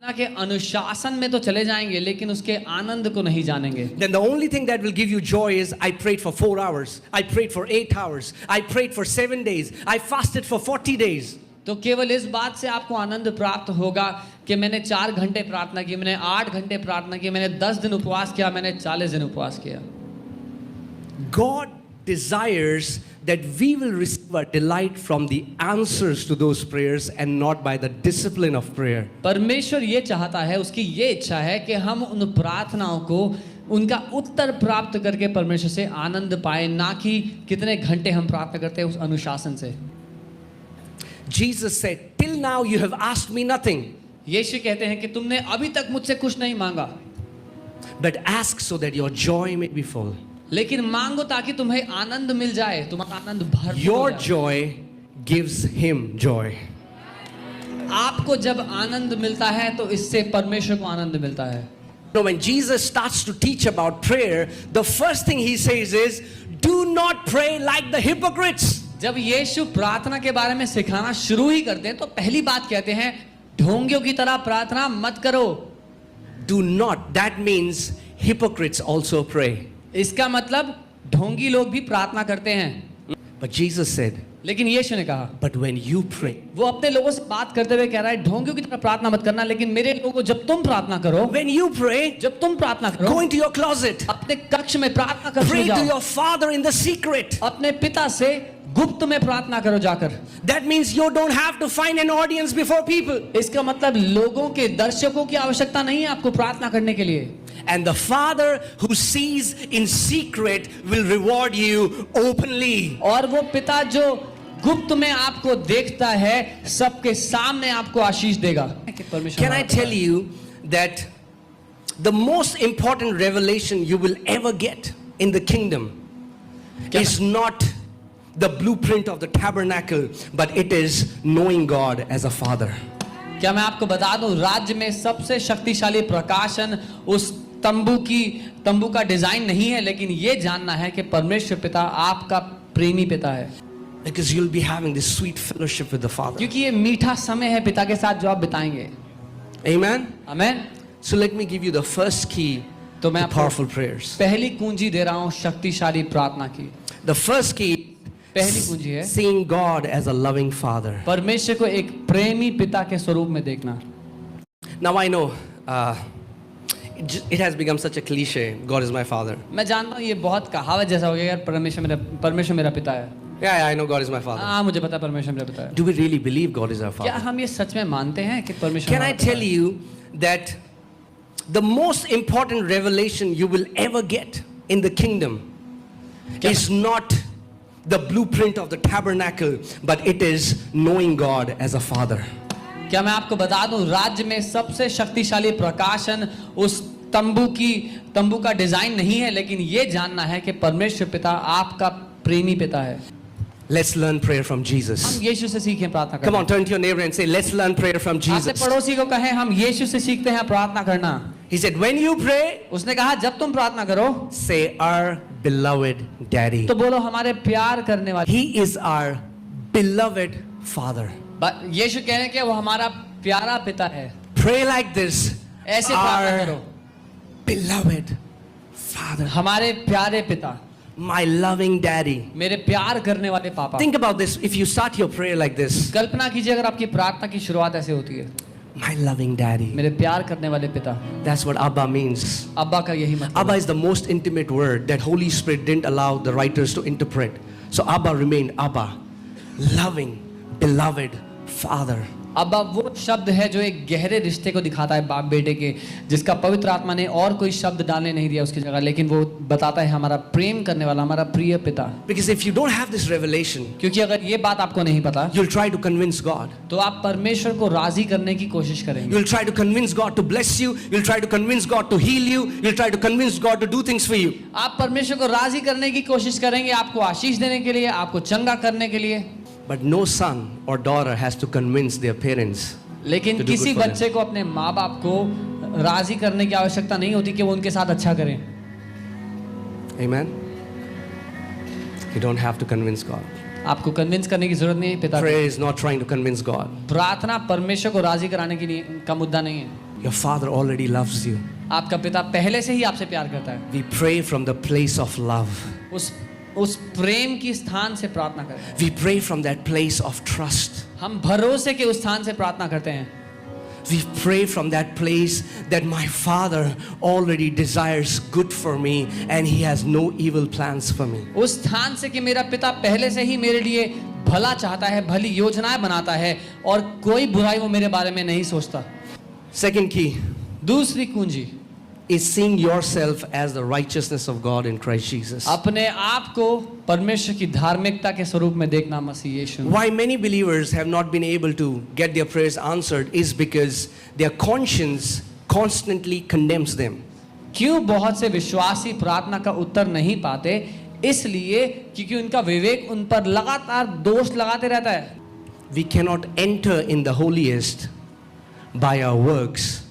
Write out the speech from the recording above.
के अनुशासन में तो चले जाएंगे लेकिन उसके आनंद को नहीं जानेंगे. Then the only thing that will give you joy is I prayed for 4 hours, I prayed for 8 hours, I prayed for 7 days, I fasted for 40 days. तो केवल इस बात से आपको आनंद प्राप्त होगा कि मैंने 4 घंटे प्रार्थना की, मैंने 8 घंटे प्रार्थना की, मैंने 10 दिन उपवास किया, मैंने 40 दिन उपवास किया. God desires that we will receive a delight from the answers to those prayers and not by the discipline of prayer. परमेश्वर ये चाहता है, उसकी ये इच्छा है कि हम उन प्रार्थनाओं को उनका उत्तर प्राप्त करके परमेश्वर से आनंद पाए, ना कि कितने घंटे हम प्रार्थना करते हैं उस अनुशासन से. Jesus said, till now you have asked me nothing. यीशु कहते हैं कि तुमने अभी तक मुझसे कुछ नहीं मांगा, but ask so that your joy may be full. लेकिन मांगो ताकि तुम्हें आनंद मिल जाए, तुम्हारा आनंद भरपूर हो Your जाए. joy gives him joy. आपको जब आनंद मिलता है तो इससे परमेश्वर को आनंद मिलता है. Now when Jesus starts to teach about prayer, the first thing he says is, do not pray like the hypocrites. जब यीशु प्रार्थना के बारे में सिखाना शुरू ही करते हैं तो पहली बात कहते हैं, ढोंगियों की तरह प्रार्थना मत करो. Do not, that means hypocrites also pray. इसका मतलब ढोंगी लोग भी प्रार्थना करते हैं. But Jesus said, लेकिन यीशु ने कहा, but when you pray, वो अपने लोगों से बात करते हुए कह रहा है, ढोंगियों की तरह प्रार्थना मत करना, लेकिन मेरे लोगों जब तुम प्रार्थना करो, when you pray, जब तुम प्रार्थना करो, go into your closet, अपने कक्ष में प्रार्थना करने pray to जाओ, your father in the secret. अपने पिता से गुप्त में प्रार्थना करो जाकर. That means you don't have to find an audience before people. इसका मतलब लोगों के, दर्शकों की आवश्यकता नहीं है आपको प्रार्थना करने के लिए. And the Father who sees in secret will reward you openly. और वो पिता जो गुप्त में आपको देखता है, सबके सामने आपको आशीष देगा. Can I tell you that the most important revelation you will ever get in the kingdom is not the blueprint of the tabernacle, but it is knowing God as a father. क्या मैं आपको बता दूं, राज्य में सबसे शक्तिशाली प्रकाशन उस तंबू का डिजाइन नहीं है, लेकिन ये जानना है कि परमेश्वर पिता आपका प्रेमी पिता है. Because you'll be having this sweet fellowship with the Father. क्योंकि ये मीठा समय है पिता के साथ जो आप बिताएंगे. Amen. Amen. So let me give you the first key तो मैं to powerful prayers. पहली कुंजी दे रहा हूँ शक्तिशाली प्रार्थना की. The first key, पहली कुंजी है seeing God as a loving Father. परमेश्वर को एक प्रेमी पिता के स्वरूप में देखना. Now I know it has become such a cliche. God is my father. मैं जानता हूँ ये बहुत कहावत जैसा हो गया यार, परमेश्वर मेरा पिता है. Yeah, I know God is my father. हाँ, मुझे पता है परमेश्वर मेरा पिता है. Do we really believe God is our क्या father? हम ये सच में मानते हैं कि परमेश्वर Can I हमारा पिता tell है? you that the most important revelation you will ever get in the kingdom is not the blueprint of the tabernacle, but it is knowing God as a father. क्या मैं आपको बता दूं, राज्य में सबसे शक्तिशाली प्रकाशन उस तंबू का डिजाइन नहीं है, लेकिन ये जानना है कि परमेश्वर पिता आपका प्रेमी पिता है. Let's learn prayer from Jesus. हम यीशु से सीखें प्रार्थना करना. Come on, turn to your neighbor and say, let's learn prayer from आपसे Jesus. पड़ोसी को कहें हम यीशु से सीखते हैं प्रार्थना करना. He said, when you pray, उसने कहा जब तुम प्रार्थना करो, say, our beloved daddy. तो बोलो हमारे प्यार करने वाले. He is our beloved father. यीशु कह रहे हैं कि वो हमारा प्यारा पिता है. Pray like this. ऐसे प्रार्थना करो, Beloved father, हमारे प्यारे पिता, my loving daddy. मेरे प्यार करने वाले पापा. Think about this. If you start your prayer like this, कल्पना कीजिए अगर आपकी प्रार्थना की शुरुआत ऐसे होती है, my loving daddy. मेरे प्यार करने वाले पिता. That's what Abba means. अब्बा का यही मतलब. Abba is the most intimate word that Holy Spirit didn't allow the writers to interpret. So Abba remained Abba, loving, beloved father. अब्बा वो शब्द है जो एक गहरे रिश्ते को दिखाता है बाप बेटे के, जिसका पवित्र आत्मा ने और कोई शब्द डालने नहीं दिया उसकी जगह, लेकिन वो बताता है हमारा प्रेम करने वाला, हमारा प्रिय पिता. Because if you don't have this revelation, क्योंकि अगर ये बात आपको नहीं पता, you'll try to convince God. तो आप परमेश्वर को राजी करने की कोशिश करेंगे. You'll try to convince God to bless you. You'll try to convince God to heal you. You'll try to convince God to do things for you. आप परमेश्वर को राजी करने की कोशिश करेंगे, आपको आशीष देने के लिए, आपको चंगा करने के लिए. But no son or daughter has to convince their parents. लेकिन किसी बच्चे को अपने माँ बाप को राजी करने की आवश्यकता नहीं होती कि वो उनके साथ अच्छा करें. Amen. You don't have to convince God. आपको कन्विंस करने की जरूरत नहीं है पिता. Prayer is not trying to convince God. प्रार्थना परमेश्वर को राजी कराने की का मुद्दा नहीं है. Your Father already loves you. आपका पिता पहले से ही आपसे प्यार करता है. We pray from the place of love. उस प्रेम की स्थान से प्रार्थना करते हैं. We pray from that place of trust. हम भरोसे के उस स्थान से प्रार्थना करते हैं. We pray from that place that my Father already desires good for me and He has no evil plans for me. उस स्थान से कि मेरा पिता पहले से ही मेरे लिए भला चाहता है, भली योजनाएं बनाता है और कोई बुराई वो मेरे बारे में नहीं सोचता. Second key दूसरी कुंजी is seeing yourself as the righteousness of God in Christ Jesus. अपने आप को परमेश्वर की धार्मिकता के स्वरूप में देखना मसीह यीशु में. Why many believers have not been able to get their prayers answered is because their conscience constantly condemns them. क्यों बहुत से विश्वासी प्रार्थना का उत्तर नहीं पाते? इसलिए क्योंकि उनका विवेक उन पर लगातार दोष लगाते रहता है. We cannot enter in the holiest by our works.